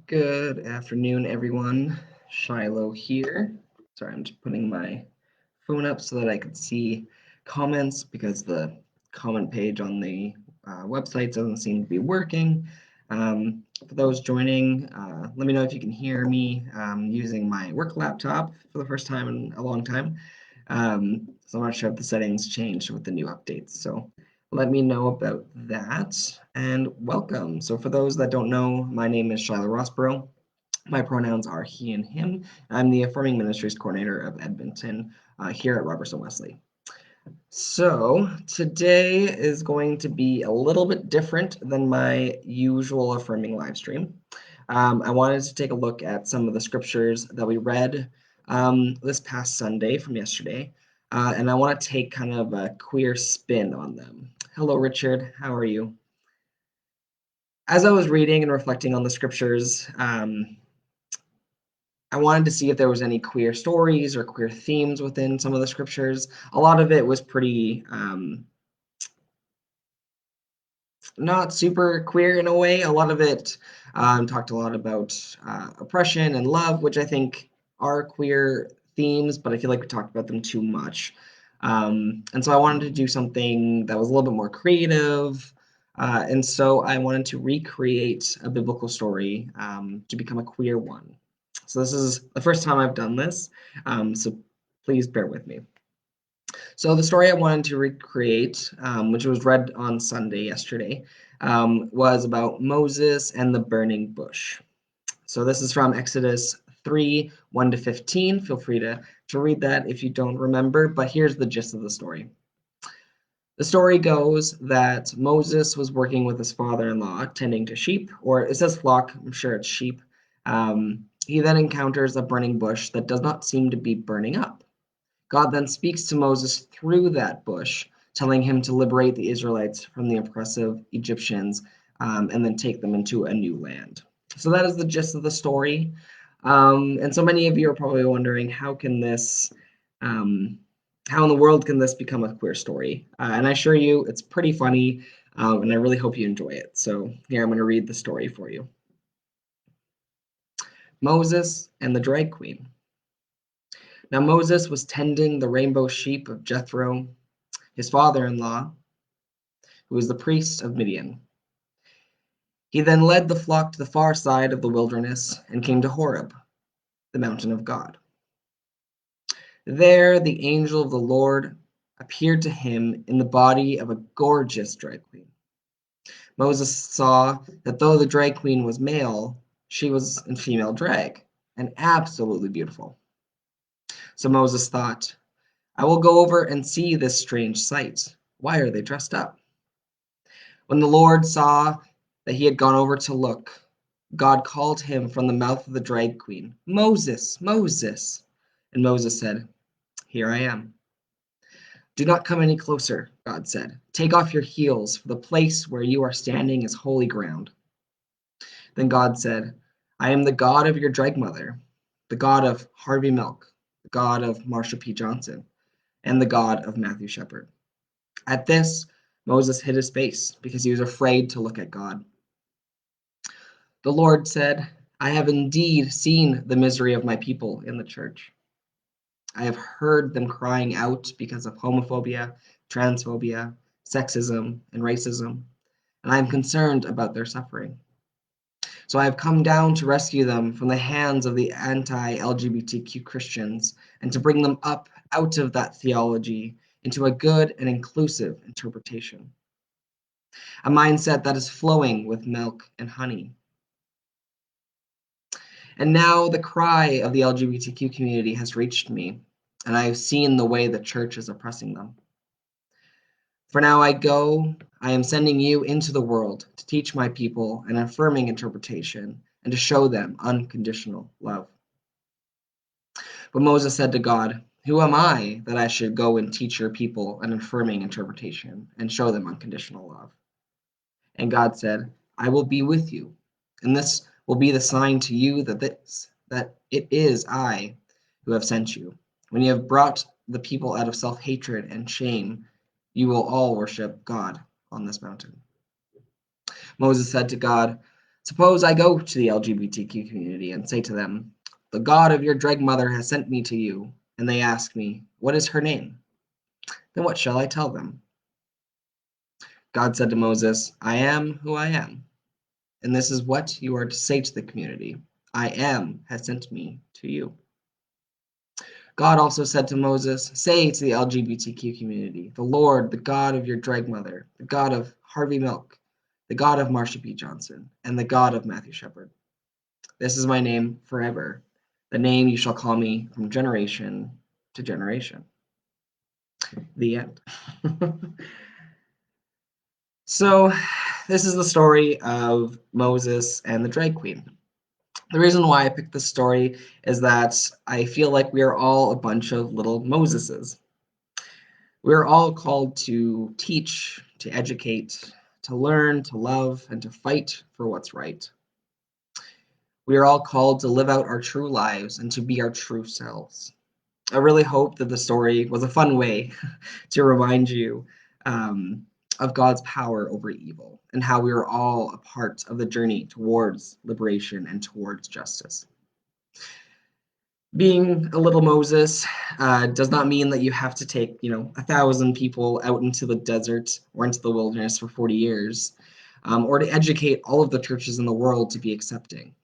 Good afternoon, everyone. Shiloh here. Sorry, I'm just putting my phone up so that I could see comments because the comment page on the website doesn't seem to be working. For those joining, let me know if you can hear me using my work laptop for the first time in a long time. So I'm not sure if the settings changed with the new updates. So let me know about that and welcome. So for those that don't know, my name is Shiloh Rossborough. My pronouns are he and him. I'm the Affirming Ministries Coordinator of Edmonton here at Robertson Wesley. So today is going to be a little bit different than my usual affirming live stream. I wanted to take a look at some of the scriptures that we read this past Sunday from yesterday, and I want to take kind of a queer spin on them. Hello, Richard. How are you? As I was reading and reflecting on the scriptures, I wanted to see if there was any queer stories or queer themes within some of the scriptures. A lot of it was pretty not super queer in a way. A lot of it talked a lot about oppression and love, which I think are queer themes, but I feel like we talked about them too much. And so I wanted to do something that was a little bit more creative. And so I wanted to recreate a biblical story to become a queer one. So this is the first time I've done this, so please bear with me. So the story I wanted to recreate, which was read on Sunday yesterday, was about Moses and the burning bush. So this is from Exodus 3, 1 to 15. Feel free to read that if you don't remember, but here's the gist of the story. The story goes that Moses was working with his father-in-law tending to sheep, or it says flock, I'm sure it's sheep. He then encounters a burning bush that does not seem to be burning up. God then speaks to Moses through that bush, telling him to liberate the Israelites from the oppressive Egyptians and then take them into a new land. So that is the gist of the story. And so many of you are probably wondering, how in the world can this become a queer story? And I assure you, it's pretty funny, and I really hope you enjoy it. So here, I'm going to read the story for you. Moses and the Drag Queen. Now Moses was tending the rainbow sheep of Jethro, his father-in-law, who was the priest of Midian. He then led the flock to the far side of the wilderness and came to Horeb, the mountain of God. There the angel of the Lord appeared to him in the body of a gorgeous drag queen. Moses saw that though the drag queen was male, she was in female drag and absolutely beautiful. So Moses thought, I will go over and see this strange sight. Why are they dressed up? When the Lord saw that he had gone over to look, God called him from the mouth of the drag queen, Moses, Moses. And Moses said, Here I am. Do not come any closer, God said. Take off your heels, for the place where you are standing is holy ground. Then God said, I am the God of your drag mother, the God of Harvey Milk, the God of Marsha P. Johnson, and the God of Matthew Shepard. At this, Moses hid his face because he was afraid to look at God. The Lord said, I have indeed seen the misery of my people in the church. I have heard them crying out because of homophobia, transphobia, sexism, and racism, and I am concerned about their suffering. So I have come down to rescue them from the hands of the anti-LGBTQ Christians and to bring them up out of that theology into a good and inclusive interpretation. A mindset that is flowing with milk and honey. And now the cry of the LGBTQ community has reached me, and I have seen the way the church is oppressing them. For now I go, I am sending you into the world to teach my people an affirming interpretation and to show them unconditional love. But Moses said to God, Who am I that I should go and teach your people an affirming interpretation and show them unconditional love? And God said, I will be with you, and this will be the sign to you that it is I who have sent you. When you have brought the people out of self-hatred and shame, you will all worship God on this mountain. Moses said to God, Suppose I go to the LGBTQ community and say to them, "The God of your drag mother has sent me to you," and they ask me, "What is her name?" Then what shall I tell them? God said to Moses, "I am who I am." And this is what you are to say to the community: "I am has sent me to you." God also said to Moses, "Say to the LGBTQ community, the Lord, the God of your drag mother, the God of Harvey Milk, the God of Marsha P. Johnson, and the God of Matthew Shepard. This is my name forever, the name you shall call me from generation to generation." The end. So, this is the story of Moses and the drag queen. The reason why I picked this story is that I feel like we are all a bunch of little Moseses. We're all called to teach, to educate, to learn, to love, and to fight for what's right. We are all called to live out our true lives and to be our true selves. I really hope that the story was a fun way to remind you um, of God's power over evil and how we are all a part of the journey towards liberation and towards justice. Being a little Moses does not mean that you have to take, 1,000 people out into the desert or into the wilderness for 40 years, or to educate all of the churches in the world to be accepting.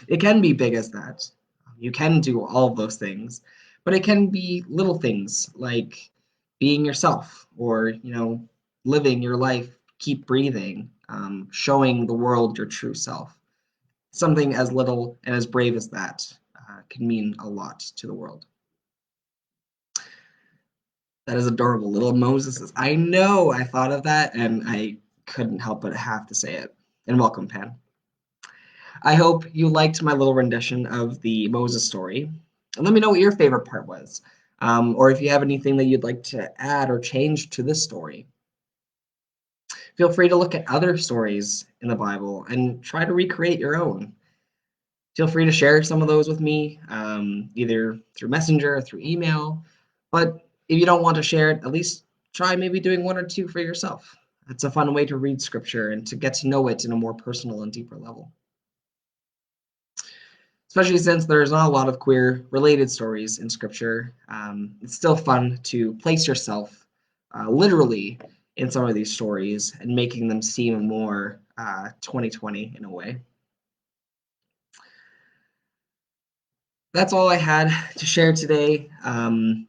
It can be big as that. You can do all of those things, but it can be little things like being yourself or, living your life, keep breathing, showing the world your true self. Something as little and as brave as that can mean a lot to the world. That is adorable. Little Moses. I know I thought of that and I couldn't help but have to say it. And welcome, Pan. I hope you liked my little rendition of the Moses story. And let me know what your favorite part was, or if you have anything that you'd like to add or change to this story. Feel free to look at other stories in the Bible and try to recreate your own. Feel free to share some of those with me, either through Messenger or through email. But if you don't want to share it, at least try maybe doing one or two for yourself. It's a fun way to read scripture and to get to know it in a more personal and deeper level. Especially since there's not a lot of queer related stories in scripture. It's still fun to place yourself literally in some of these stories and making them seem more 2020 in a way. That's all I had to share today. I'm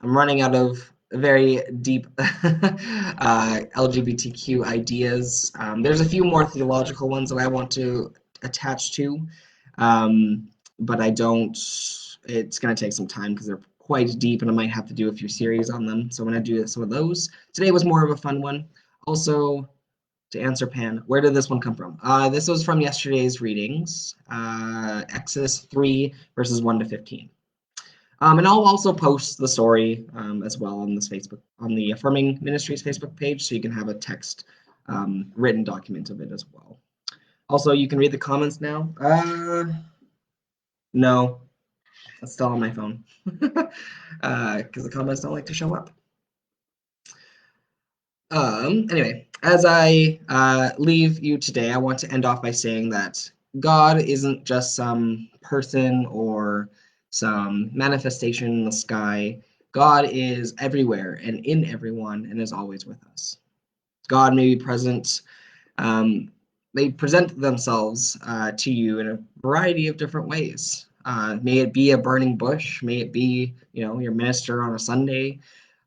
running out of very deep LGBTQ ideas. There's a few more theological ones that I want to attach to, um, but I don't. It's going to take some time because they're quite deep, and I might have to do a few series on them. So I'm going to do some of those. Today was more of a fun one. Also, to answer Pan, where did this one come from? This was from yesterday's readings, Exodus 3, verses 1 to 15. And I'll also post the story as well on this on the Affirming Ministries Facebook page, so you can have a text written document of it as well. Also, you can read the comments now. No, it's still on my phone because the comments don't like to show up. Anyway, as I leave you today, I want to end off by saying that God isn't just some person or some manifestation in the sky. God is everywhere and in everyone and is always with us. God may be present, they present themselves to you in a variety of different ways. May it be a burning bush, may it be, your minister on a Sunday,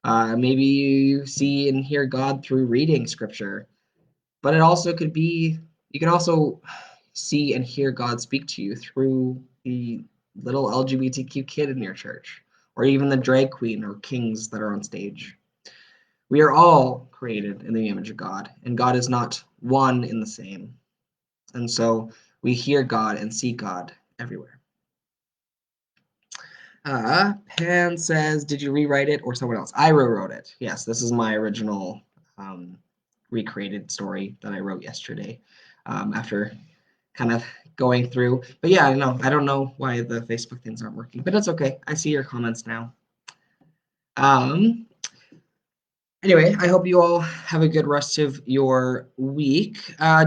maybe you see and hear God through reading scripture, but it also could be, you can also see and hear God speak to you through the little LGBTQ kid in your church, or even the drag queen or kings that are on stage. We are all created in the image of God, and God is not one in the same. And so we hear God and see God everywhere. Pan says, did you rewrite it or someone else? I rewrote it. Yes, this is my original recreated story that I wrote yesterday after kind of going through. But yeah, no, I don't know why the Facebook things aren't working, but it's okay. I see your comments now. Anyway, I hope you all have a good rest of your week.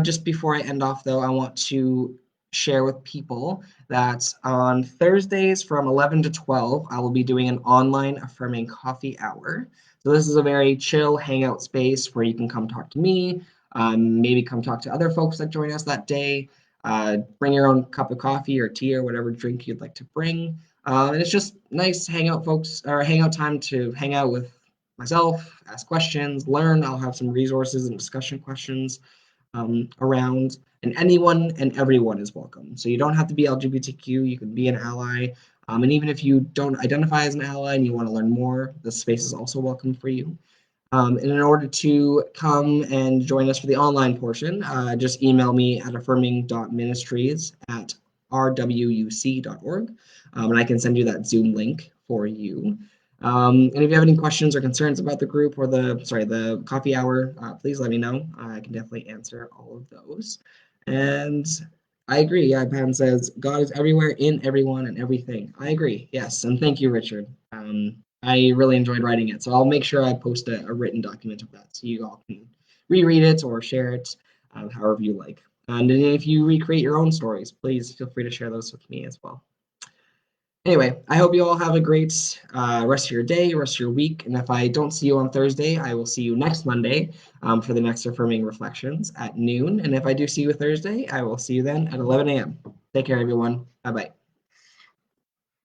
Just before I end off, though, I want to share with people that on Thursdays from 11 to 12, I will be doing an online affirming coffee hour. So, this is a very chill hangout space where you can come talk to me, maybe come talk to other folks that join us that day. Bring your own cup of coffee or tea or whatever drink you'd like to bring. And it's just nice hangout folks or hangout time to hang out with myself, ask questions, learn. I'll have some resources and discussion questions around, and anyone and everyone is welcome. So you don't have to be LGBTQ, you can be an ally. And even if you don't identify as an ally and you want to learn more, the space is also welcome for you. And in order to come and join us for the online portion, just email me at affirming.ministries@rwuc.org, and I can send you that Zoom link for you. And if you have any questions or concerns about the group or the coffee hour, please let me know. I can definitely answer all of those. And I agree. Yeah, Pam says God is everywhere, in everyone, and everything. I agree. Yes, and thank you, Richard. I really enjoyed writing it, so I'll make sure I post a written document of that so you all can reread it or share it, however you like. And if you recreate your own stories, please feel free to share those with me as well. Anyway, I hope you all have a great rest of your day, rest of your week. And if I don't see you on Thursday, I will see you next Monday for the next Affirming Reflections at noon. And if I do see you Thursday, I will see you then at 11 a.m. Take care, everyone. Bye bye.